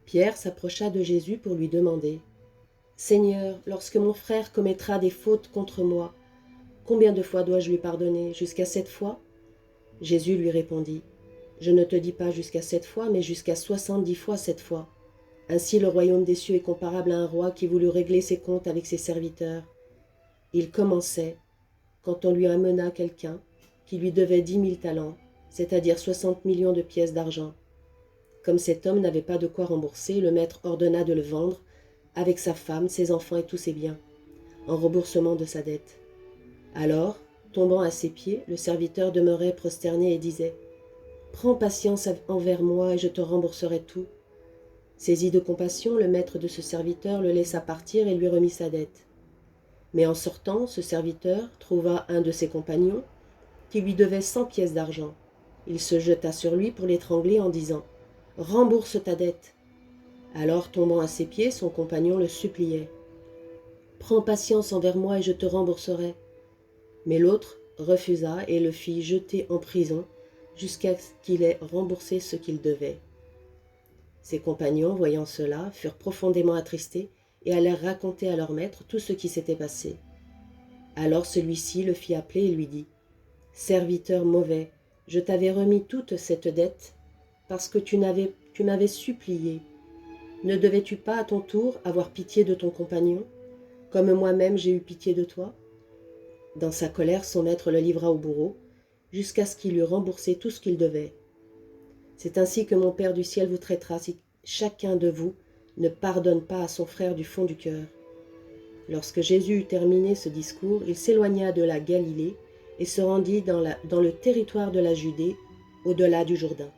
Pierre s'approcha de Jésus pour lui demander « Seigneur, lorsque mon frère commettra des fautes contre moi, combien de fois dois-je lui pardonner? Jusqu'à 7 fois ?» Jésus lui répondit « Je ne te dis pas jusqu'à 7 fois, mais jusqu'à 70 fois 7 fois. Ainsi le royaume des cieux est comparable à un roi qui voulut régler ses comptes avec ses serviteurs. Il commençait quand on lui amena quelqu'un qui lui devait 10 000 talents, c'est-à-dire 60 millions de pièces d'argent. Comme cet homme n'avait pas de quoi rembourser, le maître ordonna de le vendre, avec sa femme, ses enfants et tous ses biens, en remboursement de sa dette. Alors, tombant à ses pieds, le serviteur demeurait prosterné et disait « Prends patience envers moi et je te rembourserai tout. » Saisi de compassion, le maître de ce serviteur le laissa partir et lui remit sa dette. Mais en sortant, ce serviteur trouva un de ses compagnons qui lui devait 100 pièces d'argent. Il se jeta sur lui pour l'étrangler en disant « Rembourse ta dette !» Alors, tombant à ses pieds, son compagnon le suppliait « Prends patience envers moi et je te rembourserai. » Mais l'autre refusa et le fit jeter en prison jusqu'à ce qu'il ait remboursé ce qu'il devait. Ses compagnons, voyant cela, furent profondément attristés et allèrent raconter à leur maître tout ce qui s'était passé. Alors celui-ci le fit appeler et lui dit « Serviteur mauvais, je t'avais remis toute cette dette parce que tu m'avais supplié. Ne devais-tu pas à ton tour avoir pitié de ton compagnon, comme moi-même j'ai eu pitié de toi ?» Dans sa colère, son maître le livra au bourreau, jusqu'à ce qu'il eût remboursé tout ce qu'il devait. C'est ainsi que mon Père du ciel vous traitera si chacun de vous ne pardonne pas à son frère du fond du cœur. » Lorsque Jésus eut terminé ce discours, il s'éloigna de la Galilée et se rendit dans le territoire de la Judée, au-delà du Jourdain.